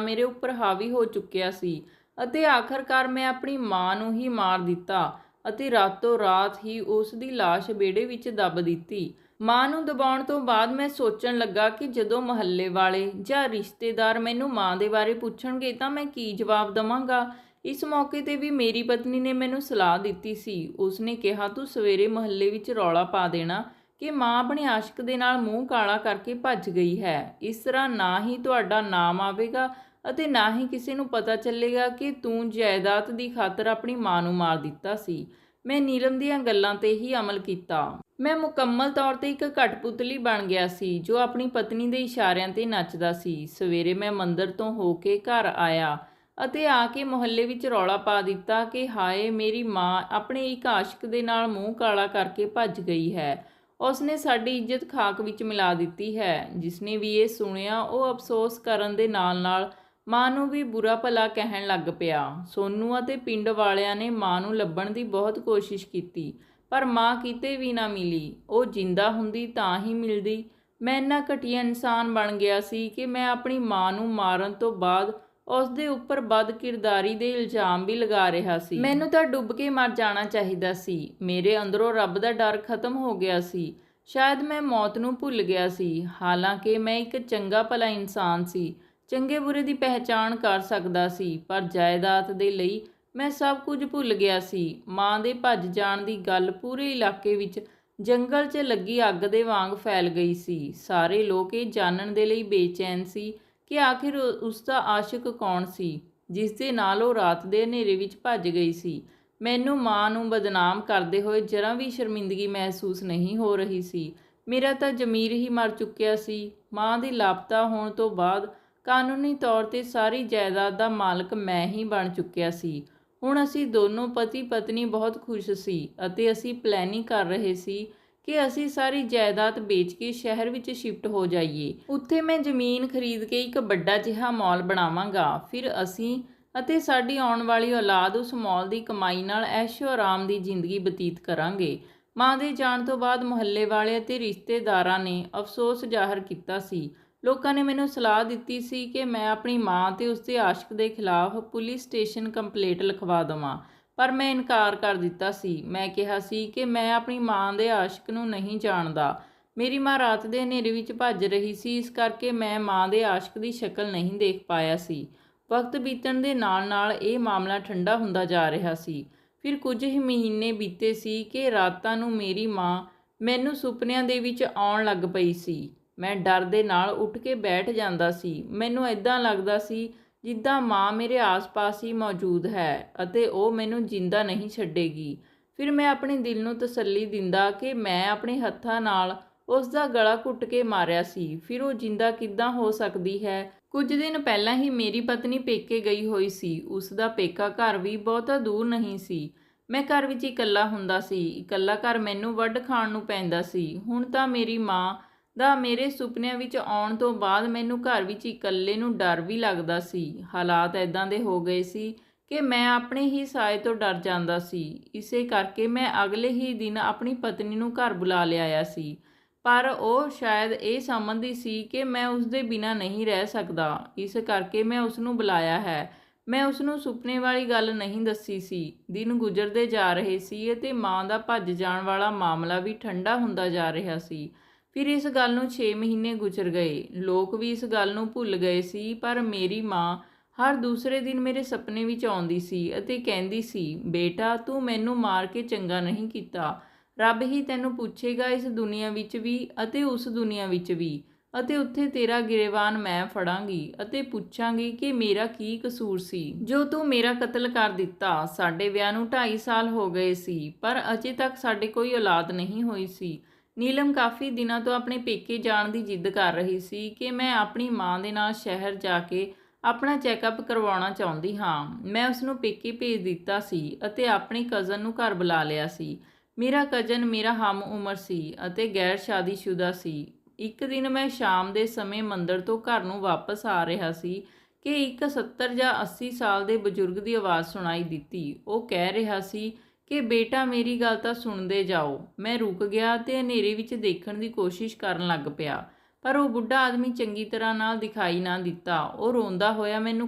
ਮੇਰੇ ਉੱਪਰ ਹਾਵੀ ਹੋ ਚੁੱਕਿਆ ਸੀ ਅਤੇ ਆਖਰਕਾਰ ਮੈਂ ਆਪਣੀ ਮਾਂ ਨੂੰ ਹੀ ਮਾਰ ਦਿੱਤਾ ਅਤੇ ਰਾਤੋਂ ਰਾਤ ਹੀ ਉਸ ਦੀ ਲਾਸ਼ ਵਿਹੜੇ ਵਿੱਚ ਦੱਬ ਦਿੱਤੀ। ਮਾਂ ਨੂੰ ਦਬਾਉਣ ਤੋਂ ਬਾਅਦ ਮੈਂ ਸੋਚਣ ਲੱਗਾ ਕਿ ਜਦੋਂ ਮੁਹੱਲੇ ਵਾਲੇ ਜਾਂ ਰਿਸ਼ਤੇਦਾਰ ਮੈਨੂੰ ਮਾਂ ਦੇ ਬਾਰੇ ਪੁੱਛਣਗੇ ਤਾਂ ਮੈਂ ਕੀ ਜਵਾਬ ਦੇਵਾਂਗਾ। ਇਸ ਮੌਕੇ 'ਤੇ ਵੀ ਮੇਰੀ ਪਤਨੀ ਨੇ ਮੈਨੂੰ ਸਲਾਹ ਦਿੱਤੀ ਸੀ। ਉਸਨੇ ਕਿਹਾ, ਤੂੰ ਸਵੇਰੇ ਮੁਹੱਲੇ ਵਿੱਚ ਰੌਲਾ ਪਾ ਦੇਣਾ ਕਿ ਮਾਂ ਆਪਣੇ ਆਸ਼ਿਕ ਦੇ ਨਾਲ ਮੂੰਹ ਕਾਲਾ ਕਰਕੇ ਭੱਜ ਗਈ ਹੈ। ਇਸ ਤਰ੍ਹਾਂ ਨਾ ਹੀ ਤੁਹਾਡਾ ਨਾਮ ਆਵੇਗਾ ਅਤੇ ਨਾ ਹੀ ਕਿਸੇ ਨੂੰ ਪਤਾ ਚੱਲੇਗਾ ਕਿ ਤੂੰ ਜਾਇਦਾਦ ਦੀ ਖਾਤਰ ਆਪਣੀ ਮਾਂ ਨੂੰ ਮਾਰ ਦਿੱਤਾ ਸੀ। ਮੈਂ ਨੀਲਮ ਦੀਆਂ ਗੱਲਾਂ 'ਤੇ ਹੀ ਅਮਲ ਕੀਤਾ। ਮੈਂ ਮੁਕੰਮਲ ਤੌਰ 'ਤੇ ਇੱਕ ਕਠਪੁਤਲੀ ਬਣ ਗਿਆ ਸੀ ਜੋ ਆਪਣੀ ਪਤਨੀ ਦੇ ਇਸ਼ਾਰਿਆਂ 'ਤੇ ਨੱਚਦਾ ਸੀ। ਸਵੇਰੇ ਮੈਂ ਮੰਦਰ ਤੋਂ ਹੋ ਕੇ ਘਰ ਆਇਆ ਅਤੇ ਆ ਕੇ ਮੁਹੱਲੇ ਵਿੱਚ ਰੌਲਾ ਪਾ ਦਿੱਤਾ ਕਿ ਹਾਏ, ਮੇਰੀ ਮਾਂ ਆਪਣੇ ਇੱਕ ਆਸ਼ਿਕ ਦੇ ਨਾਲ ਮੂੰਹ ਕਾਲਾ ਕਰਕੇ ਭੱਜ ਗਈ ਹੈ। ਉਸਨੇ ਸਾਡੀ ਇੱਜ਼ਤ ਖਾਕ ਵਿੱਚ ਮਿਲਾ ਦਿੱਤੀ ਹੈ। ਜਿਸਨੇ ਵੀ ਇਹ ਸੁਣਿਆ ਉਹ ਅਫਸੋਸ ਕਰਨ ਦੇ ਨਾਲ-ਨਾਲ ਮਾਂ ਨੂੰ ਵੀ ਬੁਰਾ ਭਲਾ ਕਹਿਣ ਲੱਗ ਪਿਆ। ਸੋਨੂ ਅਤੇ ਪਿੰਡ ਵਾਲਿਆਂ ਨੇ ਮਾਂ ਨੂੰ ਲੱਭਣ ਦੀ ਬਹੁਤ ਕੋਸ਼ਿਸ਼ ਕੀਤੀ, ਪਰ ਮਾਂ ਕਿਤੇ ਵੀ ਨਾ ਮਿਲੀ। ਉਹ ਜਿੰਦਾ ਹੁੰਦੀ ਤਾਂ ਹੀ ਮਿਲਦੀ। ਮੈਂ ਇੰਨਾ ਘਟੀਆ ਇਨਸਾਨ ਬਣ ਗਿਆ ਸੀ ਕਿ ਮੈਂ ਆਪਣੀ ਮਾਂ ਨੂੰ ਮਾਰਨ ਤੋਂ ਬਾਅਦ ਉਸ ਦੇ ਉੱਪਰ ਬਦਕਿਰਦਾਰੀ ਦੇ ਇਲਜ਼ਾਮ ਵੀ ਲਗਾ ਰਿਹਾ ਸੀ। ਮੈਨੂੰ ਤਾਂ ਡੁੱਬ ਕੇ ਮਰ ਜਾਣਾ ਚਾਹੀਦਾ ਸੀ। ਮੇਰੇ ਅੰਦਰੋਂ ਰੱਬ ਦਾ ਡਰ ਖਤਮ ਹੋ ਗਿਆ ਸੀ। ਸ਼ਾਇਦ ਮੈਂ ਮੌਤ ਨੂੰ ਭੁੱਲ ਗਿਆ ਸੀ। ਹਾਲਾਂਕਿ ਮੈਂ ਇੱਕ ਚੰਗਾ ਭਲਾ ਇਨਸਾਨ ਸੀ, ਚੰਗੇ ਬੁਰੇ ਦੀ ਪਹਿਚਾਣ ਕਰ ਸਕਦਾ ਸੀ, ਪਰ ਜਾਇਦਾਦ ਦੇ ਲਈ ਮੈਂ ਸਭ ਕੁਝ ਭੁੱਲ ਗਿਆ ਸੀ। ਮਾਂ ਦੇ ਭੱਜ ਜਾਣ ਦੀ ਗੱਲ ਪੂਰੇ ਇਲਾਕੇ ਵਿੱਚ ਜੰਗਲ 'ਚ ਲੱਗੀ ਅੱਗ ਦੇ ਵਾਂਗ ਫੈਲ ਗਈ ਸੀ। ਸਾਰੇ ਲੋਕ ਇਹ ਜਾਣਨ ਦੇ ਲਈ ਬੇਚੈਨ ਸੀ ਕਿ ਆਖਿਰ ਉਸ ਦਾ ਆਸ਼ਿਕ ਕੌਣ ਸੀ ਜਿਸ ਦੇ ਨਾਲ ਉਹ ਰਾਤ ਦੇ ਹਨੇਰੇ ਵਿੱਚ ਭੱਜ ਗਈ ਸੀ। ਮੈਨੂੰ ਮਾਂ ਨੂੰ ਬਦਨਾਮ ਕਰਦੇ ਹੋਏ ਜਰਾ ਵੀ ਸ਼ਰਮਿੰਦਗੀ ਮਹਿਸੂਸ ਨਹੀਂ ਹੋ ਰਹੀ ਸੀ। ਮੇਰਾ ਤਾਂ ਜ਼ਮੀਰ ਹੀ ਮਰ ਚੁੱਕਿਆ ਸੀ। ਮਾਂ ਦੇ ਲਾਪਤਾ ਹੋਣ ਤੋਂ ਬਾਅਦ ਕਾਨੂੰਨੀ ਤੌਰ 'ਤੇ ਸਾਰੀ ਜਾਇਦਾਦ ਦਾ ਮਾਲਕ ਮੈਂ ਹੀ ਬਣ ਚੁੱਕਿਆ ਸੀ। ਹੁਣ ਅਸੀਂ ਦੋਨੋਂ ਪਤੀ ਪਤਨੀ ਬਹੁਤ ਖੁਸ਼ ਸੀ ਅਤੇ ਅਸੀਂ ਪਲੈਨਿੰਗ ਕਰ ਰਹੇ ਸੀ ਕਿ ਅਸੀਂ ਸਾਰੀ ਜਾਇਦਾਦ ਵੇਚ ਕੇ ਸ਼ਹਿਰ ਵਿੱਚ ਸ਼ਿਫਟ ਹੋ ਜਾਈਏ। ਉੱਥੇ ਮੈਂ ਜ਼ਮੀਨ ਖਰੀਦ ਕੇ ਇੱਕ ਵੱਡਾ ਜਿਹਾ ਮਾਲ ਬਣਾਵਾਂਗਾ। ਫਿਰ ਅਸੀਂ ਅਤੇ ਸਾਡੀ ਆਉਣ ਵਾਲੀ ਔਲਾਦ ਉਸ ਮਾਲ ਦੀ ਕਮਾਈ ਨਾਲ ਐਸ਼ੋ ਆਰਾਮ ਦੀ ਜ਼ਿੰਦਗੀ ਬਤੀਤ ਕਰਾਂਗੇ। ਮਾਂ ਦੇ ਜਾਣ ਤੋਂ ਬਾਅਦ ਮੁਹੱਲੇ ਵਾਲੇ ਅਤੇ ਰਿਸ਼ਤੇਦਾਰਾਂ ਨੇ ਅਫਸੋਸ ਜ਼ਾਹਰ ਕੀਤਾ ਸੀ। ਲੋਕਾਂ ਨੇ ਮੈਨੂੰ ਸਲਾਹ ਦਿੱਤੀ ਸੀ ਕਿ ਮੈਂ ਆਪਣੀ ਮਾਂ ਅਤੇ ਉਸਦੇ ਆਸ਼ਿਕ ਦੇ ਖਿਲਾਫ ਪੁਲਿਸ ਸਟੇਸ਼ਨ ਕੰਪਲੇਂਟ ਲਿਖਵਾ ਦੇਵਾਂ, ਪਰ ਮੈਂ ਇਨਕਾਰ ਕਰ ਦਿੱਤਾ ਸੀ। ਮੈਂ ਕਿਹਾ ਸੀ ਕਿ ਮੈਂ ਆਪਣੀ ਮਾਂ ਦੇ ਆਸ਼ਿਕ ਨੂੰ ਨਹੀਂ ਜਾਣਦਾ। ਮੇਰੀ ਮਾਂ ਰਾਤ ਦੇ ਹਨੇਰੇ ਵਿੱਚ ਭੱਜ ਰਹੀ ਸੀ, ਇਸ ਕਰਕੇ ਮੈਂ ਮਾਂ ਦੇ ਆਸ਼ਿਕ ਦੀ ਸ਼ਕਲ ਨਹੀਂ ਦੇਖ ਪਾਇਆ ਸੀ। ਵਕਤ ਬੀਤਣ ਦੇ ਨਾਲ-ਨਾਲ ਇਹ ਮਾਮਲਾ ਠੰਡਾ ਹੁੰਦਾ ਜਾ ਰਿਹਾ ਸੀ। ਫਿਰ ਕੁਝ ਹੀ ਮਹੀਨੇ ਬੀਤੇ ਸੀ ਕਿ ਰਾਤਾਂ ਨੂੰ ਮੇਰੀ ਮਾਂ ਮੈਨੂੰ ਸੁਪਨਿਆਂ ਦੇ ਵਿੱਚ ਆਉਣ ਲੱਗ ਪਈ ਸੀ। ਮੈਂ ਡਰ ਦੇ ਨਾਲ ਉੱਠ ਕੇ ਬੈਠ ਜਾਂਦਾ ਸੀ। ਮੈਨੂੰ ਇੱਦਾਂ ਲੱਗਦਾ ਸੀ ਜਿੱਦਾਂ ਮਾਂ ਮੇਰੇ ਆਸ-ਪਾਸ ਹੀ ਮੌਜੂਦ ਹੈ ਅਤੇ ਉਹ ਮੈਨੂੰ ਜਿੰਦਾ ਨਹੀਂ ਛੱਡੇਗੀ। ਫਿਰ ਮੈਂ ਆਪਣੇ ਦਿਲ ਨੂੰ ਤਸੱਲੀ ਦਿੰਦਾ ਕਿ ਮੈਂ ਆਪਣੇ ਹੱਥਾਂ ਨਾਲ ਉਸ ਦਾ ਗਲਾ ਘੁੱਟ ਕੇ ਮਾਰਿਆ ਸੀ। ਫਿਰ ਉਹ ਜਿੰਦਾ ਕਿੱਦਾਂ ਹੋ ਸਕਦੀ ਹੈ? ਕੁਝ ਦਿਨ ਪਹਿਲਾਂ ਹੀ ਮੇਰੀ ਪਤਨੀ ਪੇਕੇ ਗਈ ਹੋਈ ਸੀ। ਉਸ ਦਾ ਪੇਕਾ ਘਰ ਵੀ ਬਹੁਤਾ ਦੂਰ ਨਹੀਂ ਸੀ। ਮੈਂ ਘਰ ਵਿੱਚ ਇਕੱਲਾ ਹੁੰਦਾ ਸੀ। ਇਕੱਲਾ ਘਰ ਮੈਨੂੰ ਵੱਢ ਖਾਣ ਨੂੰ ਪੈਂਦਾ ਸੀ। ਹੁਣ ਤਾਂ ਮੇਰੀ ਮਾਂ ਦਾ ਮੇਰੇ ਸੁਪਨਿਆਂ ਵਿੱਚ ਆਉਣ ਤੋਂ ਬਾਅਦ ਮੈਨੂੰ ਘਰ ਵਿੱਚ ਇਕੱਲੇ ਨੂੰ ਡਰ ਵੀ ਲੱਗਦਾ ਸੀ। ਹਾਲਾਤ ਇੱਦਾਂ ਦੇ ਹੋ ਗਏ ਸੀ ਕਿ ਮੈਂ ਆਪਣੇ ਹੀ ਸਾਏ ਤੋਂ ਡਰ ਜਾਂਦਾ ਸੀ। ਇਸੇ ਕਰਕੇ ਮੈਂ ਅਗਲੇ ਹੀ ਦਿਨ ਆਪਣੀ ਪਤਨੀ ਨੂੰ ਘਰ ਬੁਲਾ ਲਿਆਇਆ ਸੀ, ਪਰ ਉਹ ਸ਼ਾਇਦ ਇਹ ਸਮਝਦੀ ਸੀ ਕਿ ਮੈਂ ਉਸਦੇ ਬਿਨਾਂ ਨਹੀਂ ਰਹਿ ਸਕਦਾ। ਇਸ ਕਰਕੇ ਮੈਂ ਉਸਨੂੰ ਬੁਲਾਇਆ ਹੈ। ਮੈਂ ਉਸਨੂੰ ਸੁਪਨੇ ਵਾਲੀ ਗੱਲ ਨਹੀਂ ਦੱਸੀ ਸੀ। ਦਿਨ ਗੁਜ਼ਰਦੇ ਜਾ ਰਹੇ ਸੀ ਅਤੇ ਮਾਂ ਦਾ ਭੱਜ ਜਾਣ ਵਾਲਾ ਮਾਮਲਾ ਵੀ ਠੰਡਾ ਹੁੰਦਾ ਜਾ ਰਿਹਾ ਸੀ। ਫਿਰ ਇਸ ਗੱਲ ਨੂੰ 6 ਮਹੀਨੇ ਗੁਜ਼ਰ ਗਏ। ਲੋਕ ਵੀ ਇਸ ਗੱਲ ਨੂੰ ਭੁੱਲ ਗਏ ਸੀ, ਪਰ ਮੇਰੀ ਮਾਂ ਹਰ ਦੂਸਰੇ ਦਿਨ ਮੇਰੇ ਸੁਪਨੇ ਵਿੱਚ ਆਉਂਦੀ ਸੀ ਅਤੇ ਕਹਿੰਦੀ ਸੀ, ਬੇਟਾ ਤੂੰ ਮੈਨੂੰ ਮਾਰ ਕੇ ਚੰਗਾ ਨਹੀਂ ਕੀਤਾ। ਰੱਬ ਹੀ ਤੈਨੂੰ ਪੁੱਛੇਗਾ ਇਸ ਦੁਨੀਆ ਵਿੱਚ ਵੀ ਅਤੇ ਉਸ ਦੁਨੀਆ ਵਿੱਚ ਵੀ, ਅਤੇ ਉੱਥੇ ਤੇਰਾ ਗਿਰੇਬਾਨ ਮੈਂ ਫੜਾਂਗੀ ਅਤੇ ਪੁੱਛਾਂਗੀ ਕਿ ਮੇਰਾ ਕੀ ਕਸੂਰ ਸੀ ਜੋ ਤੂੰ ਮੇਰਾ ਕਤਲ ਕਰ ਦਿੱਤਾ। ਸਾਡੇ ਵਿਆਹ ਨੂੰ 2.5 ਸਾਲ ਹੋ ਗਏ ਸੀ, ਪਰ ਅਜੇ ਤੱਕ ਸਾਡੇ ਕੋਈ ਔਲਾਦ ਨਹੀਂ ਹੋਈ ਸੀ। ਨੀਲਮ ਕਾਫੀ ਦਿਨਾਂ ਤੋਂ ਆਪਣੇ ਪੇਕੇ ਜਾਣ ਦੀ ਜਿੱਦ ਕਰ ਰਹੀ ਸੀ ਕਿ ਮੈਂ ਆਪਣੀ ਮਾਂ ਦੇ ਨਾਲ ਸ਼ਹਿਰ ਜਾ ਕੇ ਆਪਣਾ ਚੈੱਕਅਪ ਕਰਵਾਉਣਾ ਚਾਹੁੰਦੀ ਹਾਂ। ਮੈਂ ਉਸਨੂੰ ਪੇਕੇ ਭੇਜ ਦਿੱਤਾ ਸੀ ਅਤੇ ਆਪਣੀ ਕਜ਼ਨ ਨੂੰ ਘਰ ਬੁਲਾ ਲਿਆ ਸੀ। ਮੇਰਾ ਕਜ਼ਨ ਮੇਰਾ ਹਮ ਉਮਰ ਸੀ ਅਤੇ ਗੈਰ ਸ਼ਾਦੀशुदा ਸੀ। ਇੱਕ ਦਿਨ ਮੈਂ ਸ਼ਾਮ ਦੇ ਸਮੇਂ ਮੰਦਰ ਤੋਂ ਘਰ ਨੂੰ ਵਾਪਸ ਆ ਰਿਹਾ ਸੀ ਕਿ ਇੱਕ 70 ਜਾਂ 80 ਸਾਲ ਦੇ ਬਜ਼ੁਰਗ ਦੀ ਆਵਾਜ਼ ਸੁਣਾਈ ਦਿੱਤੀ। ਉਹ ਕਹਿ ਰਿਹਾ ਸੀ ਕਿ ਬੇਟਾ ਮੇਰੀ ਗੱਲ ਤਾਂ ਸੁਣਦੇ ਜਾਓ। ਮੈਂ ਰੁਕ ਗਿਆ ਅਤੇ ਹਨੇਰੇ ਵਿੱਚ ਦੇਖਣ ਦੀ ਕੋਸ਼ਿਸ਼ ਕਰਨ ਲੱਗ ਪਿਆ, ਪਰ ਉਹ ਬੁੱਢਾ ਆਦਮੀ ਚੰਗੀ ਤਰ੍ਹਾਂ ਨਾਲ ਦਿਖਾਈ ਨਾ ਦਿੱਤਾ। ਉਹ ਰੋਂਦਾ ਹੋਇਆ ਮੈਨੂੰ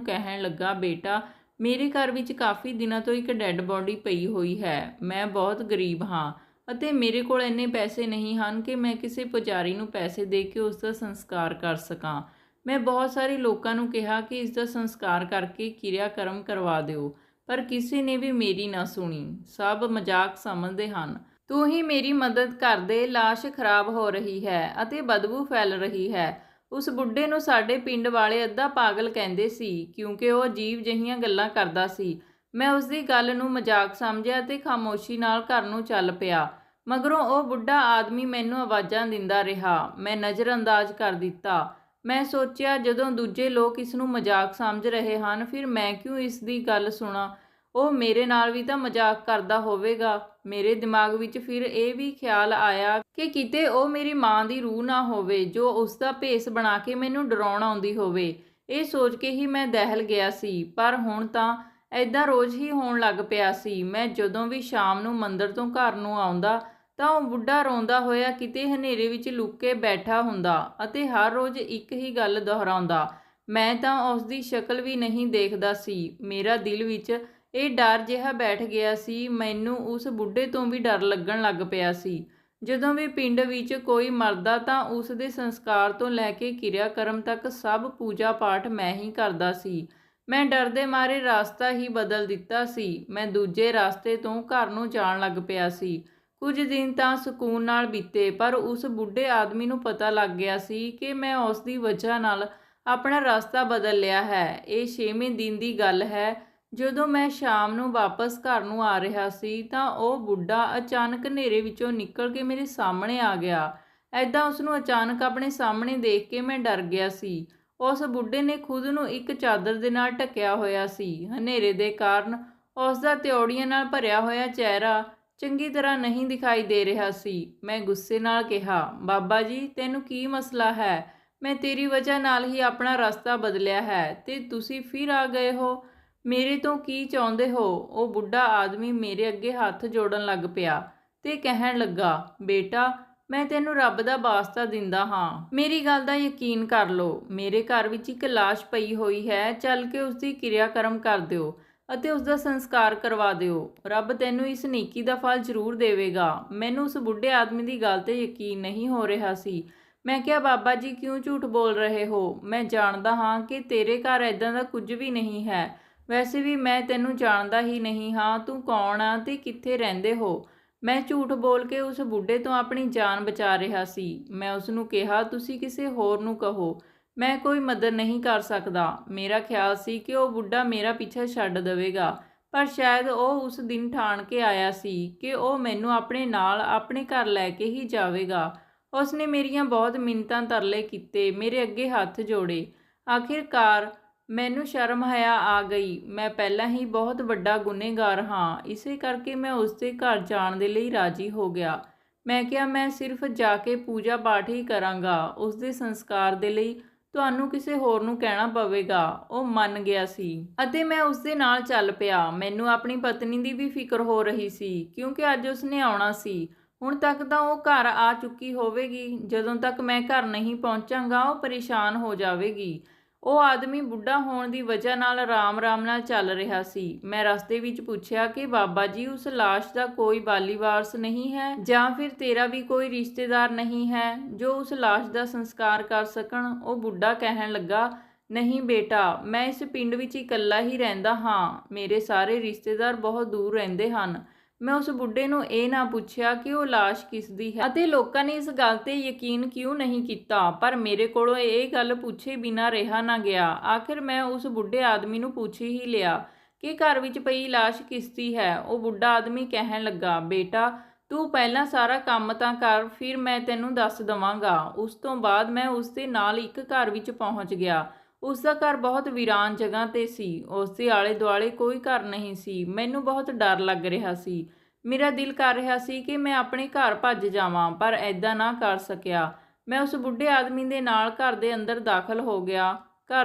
ਕਹਿਣ ਲੱਗਾ, ਬੇਟਾ ਮੇਰੇ ਘਰ ਵਿੱਚ ਕਾਫੀ ਦਿਨਾਂ ਤੋਂ ਇੱਕ ਡੈੱਡ ਬੋਡੀ ਪਈ ਹੋਈ ਹੈ। ਮੈਂ ਬਹੁਤ ਗਰੀਬ ਹਾਂ ਅਤੇ ਮੇਰੇ ਕੋਲ ਇੰਨੇ ਪੈਸੇ ਨਹੀਂ ਹਨ ਕਿ ਮੈਂ ਕਿਸੇ ਪੁਜਾਰੀ ਨੂੰ ਪੈਸੇ ਦੇ ਕੇ ਉਸ ਦਾ ਸੰਸਕਾਰ ਕਰ ਸਕਾਂ। ਮੈਂ ਬਹੁਤ ਸਾਰੇ ਲੋਕਾਂ ਨੂੰ ਕਿਹਾ ਕਿ ਇਸ ਦਾ ਸੰਸਕਾਰ ਕਰਕੇ ਕਿਰਿਆਕਰਮ ਕਰਵਾ ਦਿਓ, ਪਰ ਕਿਸੇ ਨੇ ਵੀ ਮੇਰੀ ਨਾ ਸੁਣੀ। ਸਭ ਮਜ਼ਾਕ ਸਮਝਦੇ ਹਨ। ਤੂੰ ਹੀ ਮੇਰੀ ਮਦਦ ਕਰ ਦੇ, ਲਾਸ਼ ਖਰਾਬ ਹੋ ਰਹੀ ਹੈ ਅਤੇ ਬਦਬੂ ਫੈਲ ਰਹੀ ਹੈ। ਉਸ ਬੁੱਢੇ ਨੂੰ ਸਾਡੇ ਪਿੰਡ ਵਾਲੇ ਅੱਧਾ ਪਾਗਲ ਕਹਿੰਦੇ ਸੀ, ਕਿਉਂਕਿ ਉਹ ਅਜੀਬ ਜਿਹੀਆਂ ਗੱਲਾਂ ਕਰਦਾ ਸੀ। ਮੈਂ ਉਸ ਦੀ ਗੱਲ ਨੂੰ ਮਜ਼ਾਕ ਸਮਝਿਆ ਅਤੇ ਖਾਮੋਸ਼ੀ ਨਾਲ ਘਰ ਨੂੰ ਚੱਲ ਪਿਆ। ਮਗਰੋਂ ਉਹ ਬੁੱਢਾ ਆਦਮੀ ਮੈਨੂੰ ਆਵਾਜ਼ਾਂ ਦਿੰਦਾ ਰਿਹਾ। ਮੈਂ ਨਜ਼ਰਅੰਦਾਜ਼ ਕਰ ਦਿੱਤਾ। ਮੈਂ ਸੋਚਿਆ, ਜਦੋਂ ਦੂਜੇ ਲੋਕ ਇਸ ਨੂੰ ਮਜ਼ਾਕ ਸਮਝ ਰਹੇ ਹਨ, ਫਿਰ ਮੈਂ ਕਿਉਂ ਇਸ ਦੀ ਗੱਲ ਸੁਣਾ। ਉਹ ਮੇਰੇ ਨਾਲ ਵੀ ਤਾਂ ਮਜ਼ਾਕ ਕਰਦਾ ਹੋਵੇਗਾ। ਮੇਰੇ ਦਿਮਾਗ ਵਿੱਚ ਫਿਰ ਇਹ ਵੀ ਖਿਆਲ ਆਇਆ ਕਿ ਕਿਤੇ ਉਹ ਮੇਰੀ ਮਾਂ ਦੀ ਰੂਹ ਨਾ ਹੋਵੇ ਜੋ ਉਸ ਦਾ ਭੇਸ ਬਣਾ ਕੇ ਮੈਨੂੰ ਡਰਾਉਣ ਆਉਂਦੀ ਹੋਵੇ। ਇਹ ਸੋਚ ਕੇ ਹੀ ਮੈਂ ਦਹਿਲ ਗਿਆ ਸੀ, ਪਰ ਹੁਣ ਤਾਂ ਐਦਾਂ ਰੋਜ਼ ਹੀ ਹੋਣ ਲੱਗ ਪਿਆ ਸੀ। ਮੈਂ ਜਦੋਂ ਵੀ ਸ਼ਾਮ ਨੂੰ ਮੰਦਰ ਤੋਂ ਘਰ ਨੂੰ ਆਉਂਦਾ ਤਾਂ ਉਹ ਬੁੱਢਾ ਰੋਂਦਾ ਹੋਇਆ ਕਿਤੇ ਹਨੇਰੇ ਵਿੱਚ ਲੁੱਕ ਕੇ ਬੈਠਾ ਹੁੰਦਾ ਅਤੇ ਹਰ ਰੋਜ਼ ਇੱਕ ਹੀ ਗੱਲ ਦੁਹਰਾਉਂਦਾ। ਮੈਂ ਤਾਂ ਉਸ ਦੀ ਸ਼ਕਲ ਵੀ ਨਹੀਂ ਦੇਖਦਾ ਸੀ। ਮੇਰਾ ਦਿਲ ਵਿੱਚ ਇਹ ਡਰ ਜਿਹਾ ਬੈਠ ਗਿਆ ਸੀ। ਮੈਨੂੰ ਉਸ ਬੁੱਢੇ ਤੋਂ ਵੀ ਡਰ ਲੱਗਣ ਲੱਗ ਪਿਆ ਸੀ। ਜਦੋਂ ਵੀ ਪਿੰਡ ਵਿੱਚ ਕੋਈ ਮਰਦਾ ਤਾਂ ਉਸ ਦੇ ਸੰਸਕਾਰ ਤੋਂ ਲੈ ਕੇ ਕਿਰਿਆਕਰਮ ਤੱਕ ਸਭ ਪੂਜਾ ਪਾਠ ਮੈਂ ਹੀ ਕਰਦਾ ਸੀ। ਮੈਂ ਡਰ ਦੇ ਮਾਰੇ ਰਸਤਾ ਹੀ ਬਦਲ ਦਿੱਤਾ ਸੀ। ਮੈਂ ਦੂਜੇ ਰਸਤੇ ਤੋਂ ਘਰ ਨੂੰ ਜਾਣ ਲੱਗ ਪਿਆ ਸੀ। ਕੁਝ ਦਿਨ ਤਾਂ ਸਕੂਨ ਨਾਲ ਬੀਤੇ, ਪਰ ਉਸ ਬੁੱਢੇ ਆਦਮੀ ਨੂੰ ਪਤਾ ਲੱਗ ਗਿਆ ਸੀ ਕਿ ਮੈਂ ਉਸ ਦੀ ਵਜ੍ਹਾ ਨਾਲ ਆਪਣਾ ਰਸਤਾ ਬਦਲ ਲਿਆ ਹੈ। ਇਹ 6ਵੇਂ ਦਿਨ ਦੀ ਗੱਲ ਹੈ। ਜਦੋਂ ਮੈਂ ਸ਼ਾਮ ਨੂੰ ਵਾਪਸ ਘਰ ਨੂੰ ਆ ਰਿਹਾ ਸੀ ਤਾਂ ਉਹ ਬੁੱਢਾ ਅਚਾਨਕ ਹਨੇਰੇ ਵਿੱਚੋਂ ਨਿਕਲ ਕੇ ਮੇਰੇ ਸਾਹਮਣੇ ਆ ਗਿਆ। ਐਦਾਂ ਉਸਨੂੰ ਅਚਾਨਕ ਆਪਣੇ ਸਾਹਮਣੇ ਦੇਖ ਕੇ ਮੈਂ ਡਰ ਗਿਆ ਸੀ। ਉਸ ਬੁੱਢੇ ਨੇ ਖੁਦ ਨੂੰ ਇੱਕ ਚਾਦਰ ਦੇ ਨਾਲ ਢੱਕਿਆ ਹੋਇਆ ਸੀ। ਹਨੇਰੇ ਦੇ ਕਾਰਨ ਉਸ ਦਾ ਤਿਉੜੀਆਂ ਨਾਲ ਭਰਿਆ ਹੋਇਆ ਚਿਹਰਾ ਚੰਗੀ ਤਰ੍ਹਾਂ ਨਹੀਂ ਦਿਖਾਈ ਦੇ ਰਿਹਾ ਸੀ। ਮੈਂ ਗੁੱਸੇ ਨਾਲ ਕਿਹਾ, ਬਾਬਾ ਜੀ ਤੈਨੂੰ ਕੀ ਮਸਲਾ ਹੈ? ਮੈਂ ਤੇਰੀ ਵਜ੍ਹਾ ਨਾਲ ਹੀ ਆਪਣਾ ਰਸਤਾ ਬਦਲਿਆ ਹੈ ਤੇ ਤੁਸੀਂ ਫਿਰ ਆ ਗਏ ਹੋ। ਮੇਰੇ ਤੋਂ ਕੀ ਚਾਹੁੰਦੇ ਹੋ? ਉਹ ਬੁੱਢਾ ਆਦਮੀ ਮੇਰੇ ਅੱਗੇ ਹੱਥ ਜੋੜਨ ਲੱਗ ਪਿਆ ਤੇ ਕਹਿਣ ਲੱਗਾ, ਬੇਟਾ ਮੈਂ ਤੈਨੂੰ ਰੱਬ ਦਾ ਵਾਸਤਾ ਦਿੰਦਾ ਹਾਂ, ਮੇਰੀ ਗੱਲ ਦਾ ਯਕੀਨ ਕਰ ਲਓ। ਮੇਰੇ ਘਰ ਵਿੱਚ ਇੱਕ ਲਾਸ਼ ਪਈ ਹੋਈ ਹੈ। ਚੱਲ ਕੇ ਉਸ ਦੀ ਕਿਰਿਆਕਰਮ ਕਰ ਦਿਓ ਅਤੇ ਉਸ ਦਾ ਸੰਸਕਾਰ ਕਰਵਾ ਦਿਓ। ਰੱਬ ਤੈਨੂੰ ਇਸ ਨੇਕੀ ਦਾ ਫਲ ਜ਼ਰੂਰ ਦੇਵੇਗਾ। ਮੈਨੂੰ ਉਸ ਬੁੱਢੇ ਆਦਮੀ ਦੀ ਗੱਲ 'ਤੇ ਯਕੀਨ ਨਹੀਂ ਹੋ ਰਿਹਾ ਸੀ। ਮੈਂ ਕਿਹਾ, ਬਾਬਾ ਜੀ ਕਿਉਂ ਝੂਠ ਬੋਲ ਰਹੇ ਹੋ? ਮੈਂ ਜਾਣਦਾ ਹਾਂ ਕਿ ਤੇਰੇ ਘਰ ਐਦਾਂ ਦਾ ਕੁਝ ਵੀ ਨਹੀਂ ਹੈ। ਵੈਸੇ ਵੀ ਮੈਂ ਤੈਨੂੰ ਜਾਣਦਾ ਹੀ ਨਹੀਂ ਹਾਂ। ਤੂੰ ਕੌਣ ਆ ਤੇ ਕਿੱਥੇ ਰਹਿੰਦੇ ਹੋ? ਮੈਂ ਝੂਠ ਬੋਲ ਕੇ ਉਸ ਬੁੱਢੇ ਤੋਂ ਆਪਣੀ ਜਾਨ ਬਚਾ ਰਿਹਾ ਸੀ। ਮੈਂ ਉਸਨੂੰ ਕਿਹਾ, ਤੁਸੀਂ ਕਿਸੇ ਹੋਰ ਨੂੰ ਕਹੋ, ਮੈਂ ਕੋਈ ਮਦਦ ਨਹੀਂ ਕਰ ਸਕਦਾ। ਮੇਰਾ ਖਿਆਲ ਸੀ ਕਿ ਉਹ ਬੁੱਢਾ ਮੇਰਾ ਪਿੱਛਾ ਛੱਡ ਦੇਵੇਗਾ, ਪਰ ਸ਼ਾਇਦ ਉਹ ਉਸ ਦਿਨ ਠਾਣ ਕੇ ਆਇਆ ਸੀ ਕਿ ਉਹ ਮੈਨੂੰ ਆਪਣੇ ਨਾਲ ਆਪਣੇ ਘਰ ਲੈ ਕੇ ਹੀ ਜਾਵੇਗਾ। ਉਸਨੇ ਮੇਰੀਆਂ ਬਹੁਤ ਮਿੰਨਤਾਂ ਤਰਲੇ ਕੀਤੇ, ਮੇਰੇ ਅੱਗੇ ਹੱਥ ਜੋੜੇ। ਆਖਿਰਕਾਰ ਮੈਨੂੰ ਸ਼ਰਮ ਹਯਾ ਆ ਗਈ। ਮੈਂ ਪਹਿਲਾਂ ਹੀ ਬਹੁਤ ਵੱਡਾ ਗੁਨ੍ਹੇਗਾਰ ਹਾਂ, ਇਸੇ ਕਰਕੇ ਮੈਂ ਉਸ ਦੇ ਘਰ ਜਾਣ ਦੇ ਲਈ ਰਾਜ਼ੀ ਹੋ ਗਿਆ। ਮੈਂ ਕਿਹਾ, ਮੈਂ ਸਿਰਫ ਜਾ ਕੇ ਪੂਜਾ ਪਾਠ ਹੀ ਕਰਾਂਗਾ। ਉਸ ਦੇ ਸੰਸਕਾਰ ਦੇ ਲਈ ਤੁਹਾਨੂੰ ਕਿਸੇ ਹੋਰ ਨੂੰ ਕਹਿਣਾ ਪਵੇਗਾ। ਉਹ ਮੰਨ ਗਿਆ ਸੀ ਅਤੇ ਮੈਂ ਉਸ ਦੇ ਨਾਲ ਚੱਲ ਪਿਆ। ਮੈਨੂੰ ਆਪਣੀ ਪਤਨੀ ਦੀ ਵੀ ਫਿਕਰ ਹੋ ਰਹੀ ਸੀ ਕਿਉਂਕਿ ਅੱਜ ਉਸਨੇ ਆਉਣਾ ਸੀ। ਹੁਣ ਤੱਕ ਤਾਂ ਉਹ ਘਰ ਆ ਚੁੱਕੀ ਹੋਵੇਗੀ। ਜਦੋਂ ਤੱਕ ਮੈਂ ਘਰ ਨਹੀਂ ਪਹੁੰਚਾਂਗਾ ਉਹ ਪਰੇਸ਼ਾਨ ਹੋ ਜਾਵੇਗੀ। ਉਹ ਆਦਮੀ ਬੁੱਢਾ ਹੋਣ ਦੀ ਵਜ੍ਹਾ ਨਾਲ ਆਰਾਮ ਨਾਲ ਚੱਲ ਰਿਹਾ ਸੀ। ਮੈਂ ਰਸਤੇ ਵਿੱਚ ਪੁੱਛਿਆ ਕਿ ਬਾਬਾ ਜੀ, ਉਸ ਲਾਸ਼ ਦਾ ਕੋਈ ਬਾਲੀ ਵਾਰਸ ਨਹੀਂ ਹੈ ਜਾਂ ਫਿਰ ਤੇਰਾ ਵੀ ਕੋਈ ਰਿਸ਼ਤੇਦਾਰ ਨਹੀਂ ਹੈ ਜੋ ਉਸ ਲਾਸ਼ ਦਾ ਸੰਸਕਾਰ ਕਰ ਸਕਣ? ਉਹ ਬੁੱਢਾ ਕਹਿਣ ਲੱਗਾ, ਨਹੀਂ ਬੇਟਾ, ਮੈਂ ਇਸ ਪਿੰਡ ਵਿੱਚ ਇਕੱਲਾ ਹੀ ਰਹਿੰਦਾ ਹਾਂ। ਮੇਰੇ ਸਾਰੇ ਰਿਸ਼ਤੇਦਾਰ ਬਹੁਤ ਦੂਰ ਰਹਿੰਦੇ ਹਨ। ਮੈਂ ਉਸ ਬੁੱਢੇ ਨੂੰ ਇਹ ਨਾ ਪੁੱਛਿਆ ਕਿ ਉਹ ਲਾਸ਼ ਕਿਸ ਦੀ ਹੈ ਅਤੇ ਲੋਕਾਂ ਨੇ ਇਸ ਗੱਲ ਤੇ ਯਕੀਨ ਕਿਉਂ ਨਹੀਂ ਕੀਤਾ, ਪਰ ਮੇਰੇ ਕੋਲੋਂ ਇਹ ਗੱਲ ਪੁੱਛੇ ਬਿਨਾਂ ਰਿਹਾ ਨਾ ਗਿਆ। ਆਖਿਰ ਮੈਂ ਉਸ ਬੁੱਢੇ ਆਦਮੀ ਨੂੰ ਪੁੱਛ ਹੀ ਲਿਆ ਕਿ ਘਰ ਵਿੱਚ ਪਈ ਲਾਸ਼ ਕਿਸ ਦੀ ਹੈ। ਉਹ ਬੁੱਢਾ ਆਦਮੀ ਕਹਿਣ ਲੱਗਾ, ਬੇਟਾ, ਤੂੰ ਪਹਿਲਾਂ ਸਾਰਾ ਕੰਮ ਤਾਂ ਕਰ, ਫਿਰ ਮੈਂ ਤੈਨੂੰ ਦੱਸ ਦਵਾਂਗਾ। ਉਸ ਤੋਂ ਬਾਅਦ ਮੈਂ ਉਸ ਦੇ ਨਾਲ ਇੱਕ ਘਰ ਵਿੱਚ ਪਹੁੰਚ ਗਿਆ। ਉਸ ਦਾ ਘਰ ਬਹੁਤ ਵੀਰਾਨ ਜਗ੍ਹਾ 'ਤੇ ਸੀ। ਉਸ ਦੇ ਆਲੇ ਦੁਆਲੇ ਕੋਈ ਘਰ ਨਹੀਂ ਸੀ। ਮੈਨੂੰ ਬਹੁਤ ਡਰ ਲੱਗ ਰਿਹਾ ਸੀ। ਮੇਰਾ ਦਿਲ ਕਰ ਰਿਹਾ ਸੀ ਕਿ ਮੈਂ ਆਪਣੇ ਘਰ ਭੱਜ ਜਾਵਾਂ, ਪਰ ਐਦਾਂ ਨਾ ਕਰ ਸਕਿਆ। ਮੈਂ ਉਸ ਬੁੱਢੇ ਆਦਮੀ ਦੇ ਨਾਲ ਘਰ ਦੇ ਅੰਦਰ ਦਾਖਲ ਹੋ ਗਿਆ। ਘਰ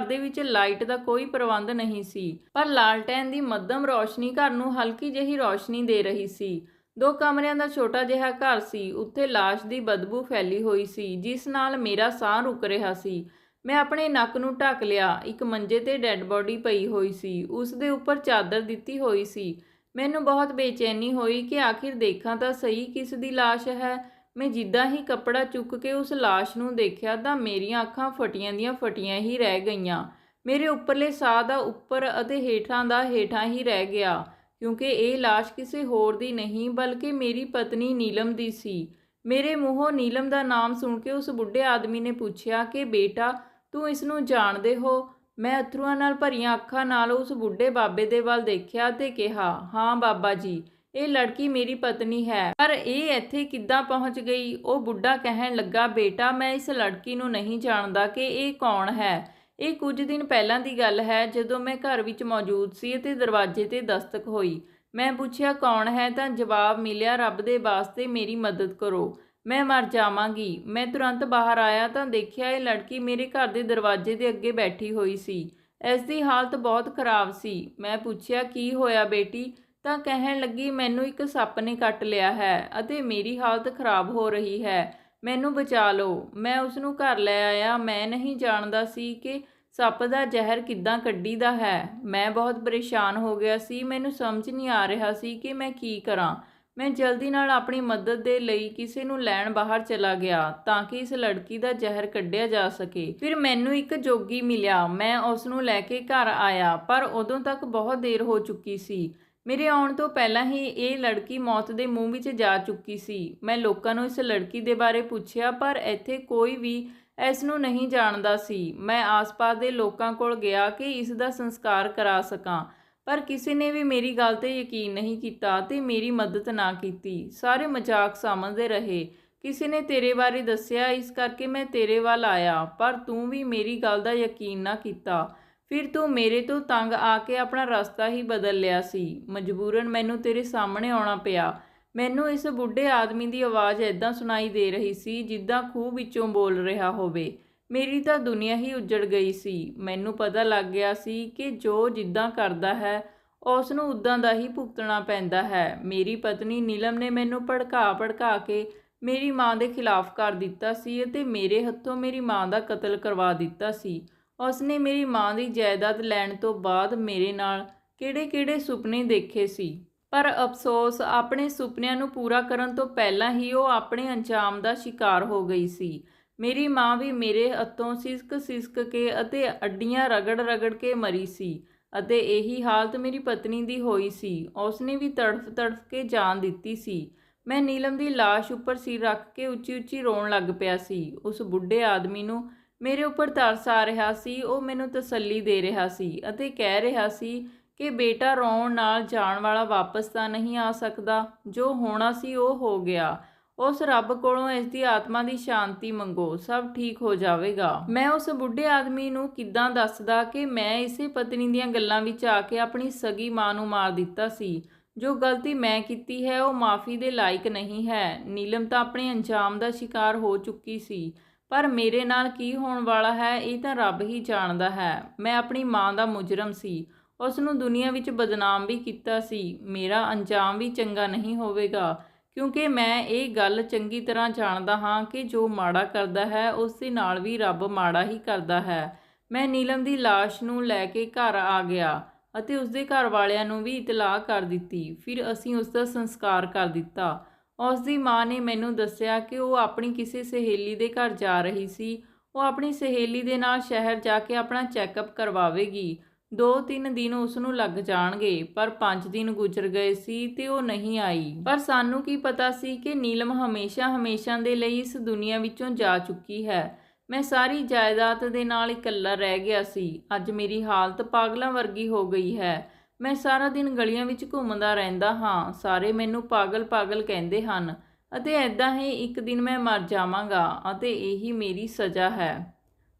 ਦੇ ਵਿੱਚ ਲਾਈਟ ਦਾ ਕੋਈ ਪ੍ਰਬੰਧ ਨਹੀਂ ਸੀ, ਪਰ ਲਾਲਟੈਨ ਦੀ ਮੱਧਮ ਰੌਸ਼ਨੀ ਘਰ ਨੂੰ ਹਲਕੀ ਜਿਹੀ ਰੌਸ਼ਨੀ ਦੇ ਰਹੀ ਸੀ। 2 ਕਮਰਿਆਂ ਦਾ ਛੋਟਾ ਜਿਹਾ ਘਰ ਸੀ। ਉੱਥੇ ਲਾਸ਼ ਦੀ ਬਦਬੂ ਫੈਲੀ ਹੋਈ ਸੀ, ਜਿਸ ਨਾਲ ਮੇਰਾ ਸਾਹ ਰੁਕ ਰਿਹਾ ਸੀ। ਮੈਂ ਆਪਣੇ ਨੱਕ ਨੂੰ ਢੱਕ ਲਿਆ। ਇੱਕ ਮੰਜੇ 'ਤੇ ਡੈੱਡ ਬੋਡੀ ਪਈ ਹੋਈ ਸੀ। ਉਸ ਦੇ ਉੱਪਰ ਚਾਦਰ ਦਿੱਤੀ ਹੋਈ ਸੀ। ਮੈਨੂੰ ਬਹੁਤ ਬੇਚੈਨੀ ਹੋਈ ਕਿ ਆਖਿਰ ਦੇਖਾਂ ਤਾਂ ਸਹੀ ਕਿਸ ਦੀ ਲਾਸ਼ ਹੈ। ਮੈਂ ਜਿੱਦਾਂ ਹੀ ਕੱਪੜਾ ਚੁੱਕ ਕੇ ਉਸ ਲਾਸ਼ ਨੂੰ ਦੇਖਿਆ ਤਾਂ ਮੇਰੀਆਂ ਅੱਖਾਂ ਫਟੀਆਂ ਦੀਆਂ ਫਟੀਆਂ ਹੀ ਰਹਿ ਗਈਆਂ। ਮੇਰੇ ਉੱਪਰਲੇ ਸਾਹ ਦਾ ਉੱਪਰ ਅਤੇ ਹੇਠਾਂ ਦਾ ਹੇਠਾਂ ਹੀ ਰਹਿ ਗਿਆ, ਕਿਉਂਕਿ ਇਹ ਲਾਸ਼ ਕਿਸੇ ਹੋਰ ਦੀ ਨਹੀਂ ਬਲਕਿ ਮੇਰੀ ਪਤਨੀ ਨੀਲਮ ਦੀ ਸੀ। ਮੇਰੇ ਮੂੰਹੋਂ ਨੀਲਮ ਦਾ ਨਾਮ ਸੁਣ ਕੇ ਉਸ ਬੁੱਢੇ ਆਦਮੀ ਨੇ ਪੁੱਛਿਆ ਕਿ ਬੇਟਾ, ਤੂੰ ਇਸ ਨੂੰ ਜਾਣਦੇ ਹੋ? ਮੈਂ ਅਥਰੂਆਂ ਨਾਲ ਭਰੀਆਂ ਅੱਖਾਂ ਨਾਲ ਉਸ ਬੁੱਢੇ ਬਾਬੇ ਦੇ ਵੱਲ ਦੇਖਿਆ ਤੇ ਕਿਹਾ, ਹਾਂ ਬਾਬਾ ਜੀ, ਇਹ ਲੜਕੀ ਮੇਰੀ ਪਤਨੀ ਹੈ, ਪਰ ਇਹ ਇੱਥੇ ਕਿੱਦਾਂ ਪਹੁੰਚ ਗਈ? ਉਹ ਬੁੱਢਾ ਕਹਿਣ ਲੱਗਾ, ਬੇਟਾ, ਮੈਂ ਇਸ ਲੜਕੀ ਨੂੰ ਨਹੀਂ ਜਾਣਦਾ ਕਿ ਇਹ ਕੌਣ ਹੈ। ਇਹ ਕੁਝ ਦਿਨ ਪਹਿਲਾਂ ਦੀ ਗੱਲ ਹੈ, ਜਦੋਂ ਮੈਂ ਘਰ ਵਿੱਚ ਮੌਜੂਦ ਸੀ ਅਤੇ ਦਰਵਾਜ਼ੇ 'ਤੇ ਦਸਤਕ ਹੋਈ। ਮੈਂ ਪੁੱਛਿਆ ਕੌਣ ਹੈ ਤਾਂ ਜਵਾਬ ਮਿਲਿਆ, ਰੱਬ ਦੇ ਵਾਸਤੇ ਮੇਰੀ ਮਦਦ ਕਰੋ, ਮੈਂ ਮਰ ਜਾਵਾਂਗੀ। ਮੈਂ ਤੁਰੰਤ ਬਾਹਰ ਆਇਆ ਤਾਂ ਦੇਖਿਆ ਇਹ ਲੜਕੀ ਮੇਰੇ ਘਰ ਦੇ ਦਰਵਾਜ਼ੇ ਦੇ ਅੱਗੇ ਬੈਠੀ ਹੋਈ ਸੀ। ਇਸ ਦੀ ਹਾਲਤ ਬਹੁਤ ਖਰਾਬ ਸੀ। ਮੈਂ ਪੁੱਛਿਆ, ਕੀ ਹੋਇਆ ਬੇਟੀ? ਤਾਂ ਕਹਿਣ ਲੱਗੀ, ਮੈਨੂੰ ਇੱਕ ਸੱਪ ਨੇ ਕੱਟ ਲਿਆ ਹੈ ਅਤੇ ਮੇਰੀ ਹਾਲਤ ਖਰਾਬ ਹੋ ਰਹੀ ਹੈ, ਮੈਨੂੰ ਬਚਾ ਲਓ। ਮੈਂ ਉਸ ਨੂੰ ਘਰ ਲੈ ਆਇਆ। ਮੈਂ ਨਹੀਂ ਜਾਣਦਾ ਸੀ ਕਿ ਸੱਪ ਦਾ ਜ਼ਹਿਰ ਕਿੱਦਾਂ ਕੱਢੀਦਾ ਹੈ। ਮੈਂ ਬਹੁਤ ਪਰੇਸ਼ਾਨ ਹੋ ਗਿਆ ਸੀ। ਮੈਨੂੰ ਸਮਝ ਨਹੀਂ ਆ ਰਿਹਾ ਸੀ ਕਿ ਮੈਂ ਕੀ ਕਰਾਂ। ਮੈਂ ਜਲਦੀ ਨਾਲ ਆਪਣੀ ਮਦਦ ਦੇ ਲਈ ਕਿਸੇ ਨੂੰ ਲੈਣ ਬਾਹਰ ਚਲਾ ਗਿਆ ਤਾਂ ਕਿ ਇਸ ਲੜਕੀ ਦਾ ਜ਼ਹਿਰ ਕੱਢਿਆ ਜਾ ਸਕੇ। ਫਿਰ ਮੈਨੂੰ ਇੱਕ ਜੋਗੀ ਮਿਲਿਆ। ਮੈਂ ਉਸ ਨੂੰ ਲੈ ਕੇ ਘਰ ਆਇਆ, ਪਰ ਉਦੋਂ ਤੱਕ ਬਹੁਤ ਦੇਰ ਹੋ ਚੁੱਕੀ ਸੀ। ਮੇਰੇ ਆਉਣ ਤੋਂ ਪਹਿਲਾਂ ਹੀ ਇਹ ਲੜਕੀ ਮੌਤ ਦੇ ਮੂੰਹ ਵਿੱਚ ਜਾ ਚੁੱਕੀ ਸੀ। ਮੈਂ ਲੋਕਾਂ ਨੂੰ ਇਸ ਲੜਕੀ ਦੇ ਬਾਰੇ ਪੁੱਛਿਆ, ਪਰ ਇੱਥੇ ਕੋਈ ਵੀ ਇਸ ਨੂੰ ਨਹੀਂ ਜਾਣਦਾ ਸੀ। ਮੈਂ ਆਸ-ਪਾਸ ਦੇ ਲੋਕਾਂ ਕੋਲ ਗਿਆ ਕਿ ਇਸ ਦਾ ਸੰਸਕਾਰ ਕਰਾ ਸਕਾਂ, ਪਰ ਕਿਸੇ ਨੇ ਵੀ ਮੇਰੀ ਗੱਲ 'ਤੇ ਯਕੀਨ ਨਹੀਂ ਕੀਤਾ ਅਤੇ ਮੇਰੀ ਮਦਦ ਨਾ ਕੀਤੀ। ਸਾਰੇ ਮਜ਼ਾਕ ਸਮਝਦੇ ਰਹੇ। ਕਿਸੇ ਨੇ ਤੇਰੇ ਬਾਰੇ ਦੱਸਿਆ, ਇਸ ਕਰਕੇ ਮੈਂ ਤੇਰੇ ਵੱਲ ਆਇਆ, ਪਰ ਤੂੰ ਵੀ ਮੇਰੀ ਗੱਲ ਦਾ ਯਕੀਨ ਨਾ ਕੀਤਾ। ਫਿਰ ਤੂੰ ਮੇਰੇ ਤੋਂ ਤੰਗ ਆ ਕੇ ਆਪਣਾ ਰਸਤਾ ਹੀ ਬਦਲ ਲਿਆ ਸੀ। ਮਜਬੂਰਨ ਮੈਨੂੰ ਤੇਰੇ ਸਾਹਮਣੇ ਆਉਣਾ ਪਿਆ। ਮੈਨੂੰ ਇਸ ਬੁੱਢੇ ਆਦਮੀ ਦੀ ਆਵਾਜ਼ ਇੱਦਾਂ ਸੁਣਾਈ ਦੇ ਰਹੀ ਸੀ ਜਿੱਦਾਂ ਖੂਹ ਵਿੱਚੋਂ ਬੋਲ ਰਿਹਾ ਹੋਵੇ। ਮੇਰੀ ਤਾਂ ਦੁਨੀਆ ਹੀ ਉੱਜੜ ਗਈ ਸੀ। ਮੈਨੂੰ ਪਤਾ ਲੱਗ ਗਿਆ ਸੀ ਕਿ ਜੋ ਜਿੱਦਾਂ ਕਰਦਾ ਹੈ ਉਸ ਨੂੰ ਉੱਦਾਂ ਦਾ ਹੀ ਭੁਗਤਣਾ ਪੈਂਦਾ ਹੈ। ਮੇਰੀ ਪਤਨੀ ਨੀਲਮ ਨੇ ਮੈਨੂੰ ਭੜਕਾ ਕੇ ਮੇਰੀ ਮਾਂ ਦੇ ਖਿਲਾਫ ਕਰ ਦਿੱਤਾ ਸੀ ਅਤੇ ਮੇਰੇ ਹੱਥੋਂ ਮੇਰੀ ਮਾਂ ਦਾ ਕਤਲ ਕਰਵਾ ਦਿੱਤਾ ਸੀ। ਉਸਨੇ ਮੇਰੀ ਮਾਂ ਦੀ ਜਾਇਦਾਦ ਲੈਣ ਤੋਂ ਬਾਅਦ ਮੇਰੇ ਨਾਲ ਕਿਹੜੇ-ਕਿਹੜੇ ਸੁਪਨੇ ਦੇਖੇ ਸੀ, ਪਰ ਅਫਸੋਸ, ਆਪਣੇ ਸੁਪਨਿਆਂ ਨੂੰ ਪੂਰਾ ਕਰਨ ਤੋਂ ਪਹਿਲਾਂ ਹੀ ਉਹ ਆਪਣੇ ਅੰਜਾਮ ਦਾ ਸ਼ਿਕਾਰ ਹੋ ਗਈ ਸੀ। ਮੇਰੀ ਮਾਂ ਵੀ ਮੇਰੇ ਹੱਥੋਂ ਸਿਸਕ ਕੇ ਅਤੇ ਅੱਡੀਆਂ ਰਗੜ ਕੇ ਮਰੀ ਸੀ ਅਤੇ ਇਹੀ ਹਾਲਤ ਮੇਰੀ ਪਤਨੀ ਦੀ ਹੋਈ ਸੀ। ਉਸਨੇ ਵੀ ਤੜਫ ਕੇ ਜਾਨ ਦਿੱਤੀ ਸੀ। ਮੈਂ ਨੀਲਮ ਦੀ ਲਾਸ਼ ਉੱਪਰ ਸਿਰ ਰੱਖ ਕੇ ਉੱਚੀ ਰੋਣ ਲੱਗ ਪਿਆ ਸੀ। ਉਸ ਬੁੱਢੇ ਆਦਮੀ ਨੂੰ ਮੇਰੇ ਉੱਪਰ ਤਰਸ ਆ ਰਿਹਾ ਸੀ। ਉਹ ਮੈਨੂੰ ਤਸੱਲੀ ਦੇ ਰਿਹਾ ਸੀ ਅਤੇ ਕਹਿ ਰਿਹਾ ਸੀ ਕਿ ਬੇਟਾ, ਰੋਣ ਨਾਲ ਜਾਣ ਵਾਲਾ ਵਾਪਸ ਤਾਂ ਨਹੀਂ ਆ ਸਕਦਾ। ਜੋ ਹੋਣਾ ਸੀ ਉਹ ਹੋ ਗਿਆ। ਉਸ ਰੱਬ ਕੋਲੋਂ ਇਸ ਦੀ ਆਤਮਾ ਦੀ ਸ਼ਾਂਤੀ ਮੰਗੋ, ਸਭ ਠੀਕ ਹੋ ਜਾਵੇਗਾ। ਮੈਂ ਉਸ ਬੁੱਢੇ ਆਦਮੀ ਨੂੰ ਕਿੱਦਾਂ ਦੱਸਦਾ ਕਿ ਮੈਂ ਇਸੇ ਪਤਨੀ ਦੀਆਂ ਗੱਲਾਂ ਵਿੱਚ ਆ ਕੇ ਆਪਣੀ ਸਗੀ ਮਾਂ ਨੂੰ ਮਾਰ ਦਿੱਤਾ ਸੀ। ਜੋ ਗਲਤੀ ਮੈਂ ਕੀਤੀ ਹੈ ਉਹ ਮਾਫੀ ਦੇ ਲਾਇਕ ਨਹੀਂ ਹੈ। ਨੀਲਮ ਤਾਂ ਆਪਣੇ ਅੰਜਾਮ ਦਾ ਸ਼ਿਕਾਰ ਹੋ ਚੁੱਕੀ ਸੀ, ਪਰ ਮੇਰੇ ਨਾਲ ਕੀ ਹੋਣ ਵਾਲਾ ਹੈ ਇਹ ਤਾਂ ਰੱਬ ਹੀ ਜਾਣਦਾ ਹੈ। ਮੈਂ ਆਪਣੀ ਮਾਂ ਦਾ ਮੁਜਰਮ ਸੀ, ਉਸ ਨੂੰ ਦੁਨੀਆ ਵਿੱਚ ਬਦਨਾਮ ਵੀ ਕੀਤਾ ਸੀ। ਮੇਰਾ ਅੰਜਾਮ ਵੀ ਚੰਗਾ ਨਹੀਂ ਹੋਵੇਗਾ, ਕਿਉਂਕਿ ਮੈਂ ਇਹ ਗੱਲ ਚੰਗੀ ਤਰ੍ਹਾਂ ਜਾਣਦਾ ਹਾਂ ਕਿ ਜੋ ਮਾੜਾ ਕਰਦਾ ਹੈ ਉਸ ਦੇ ਨਾਲ ਵੀ ਰੱਬ ਮਾੜਾ ਹੀ ਕਰਦਾ ਹੈ। ਮੈਂ ਨੀਲਮ ਦੀ ਲਾਸ਼ ਨੂੰ ਲੈ ਕੇ ਘਰ ਆ ਗਿਆ ਅਤੇ ਉਸਦੇ ਘਰ ਵਾਲਿਆਂ ਨੂੰ ਵੀ ਇਤਲਾਹ ਕਰ ਦਿੱਤੀ। ਫਿਰ ਅਸੀਂ ਉਸ ਦਾ ਸੰਸਕਾਰ ਕਰ ਦਿੱਤਾ। ਉਸ ਦੀ ਮਾਂ ਨੇ ਮੈਨੂੰ ਦੱਸਿਆ ਕਿ ਉਹ ਆਪਣੀ ਕਿਸੇ ਸਹੇਲੀ ਦੇ ਘਰ ਜਾ ਰਹੀ ਸੀ। ਉਹ ਆਪਣੀ ਸਹੇਲੀ ਦੇ ਨਾਲ ਸ਼ਹਿਰ ਜਾ ਕੇ ਆਪਣਾ ਚੈੱਕਅਪ ਕਰਵਾਵੇਗੀ। 2-3 ਦਿਨ ਉਸ ਨੂੰ ਲੱਗ ਜਾਣਗੇ, ਪਰ 5 ਦਿਨ ਗੁਜ਼ਰ ਗਏ ਸੀ ਤੇ ਉਹ ਨਹੀਂ ਆਈ। ਪਰ ਸਾਨੂੰ ਕੀ ਪਤਾ ਸੀ ਕਿ ਨੀਲਮ ਹਮੇਸ਼ਾ ਦੇ ਲਈ ਇਸ ਦੁਨੀਆ ਵਿੱਚੋਂ ਜਾ ਚੁੱਕੀ ਹੈ। ਮੈਂ ਸਾਰੀ ਜਾਇਦਾਦ ਦੇ ਨਾਲ ਇਕੱਲਾ ਰਹਿ ਗਿਆ ਸੀ। ਅੱਜ ਮੇਰੀ ਹਾਲਤ ਪਾਗਲਾਂ ਵਰਗੀ ਹੋ ਗਈ ਹੈ। ਮੈਂ ਸਾਰਾ ਦਿਨ ਗਲੀਆਂ ਵਿੱਚ ਘੁੰਮਦਾ ਰਹਿੰਦਾ ਹਾਂ। ਸਾਰੇ ਮੈਨੂੰ ਪਾਗਲ ਕਹਿੰਦੇ ਹਨ ਅਤੇ ਐਦਾਂ ਹੀ ਇੱਕ ਦਿਨ ਮੈਂ ਮਰ ਜਾਵਾਂਗਾ ਅਤੇ ਇਹੀ ਮੇਰੀ ਸਜ਼ਾ ਹੈ।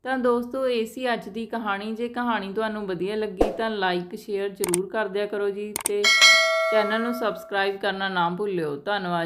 ਤਾਂ ਦੋਸਤੋ, ਇਹ ਸੀ ਅੱਜ ਦੀ ਕਹਾਣੀ। ਜੇ ਕਹਾਣੀ ਤੁਹਾਨੂੰ ਵਧੀਆ ਲੱਗੀ ਤਾਂ ਲਾਈਕ ਸ਼ੇਅਰ ਜ਼ਰੂਰ ਕਰ ਦਿਆ ਕਰੋ ਜੀ, ਤੇ ਚੈਨਲ ਨੂੰ ਸਬਸਕ੍ਰਾਈਬ ਕਰਨਾ ਨਾ ਭੁੱਲਿਓ। ਧੰਨਵਾਦ।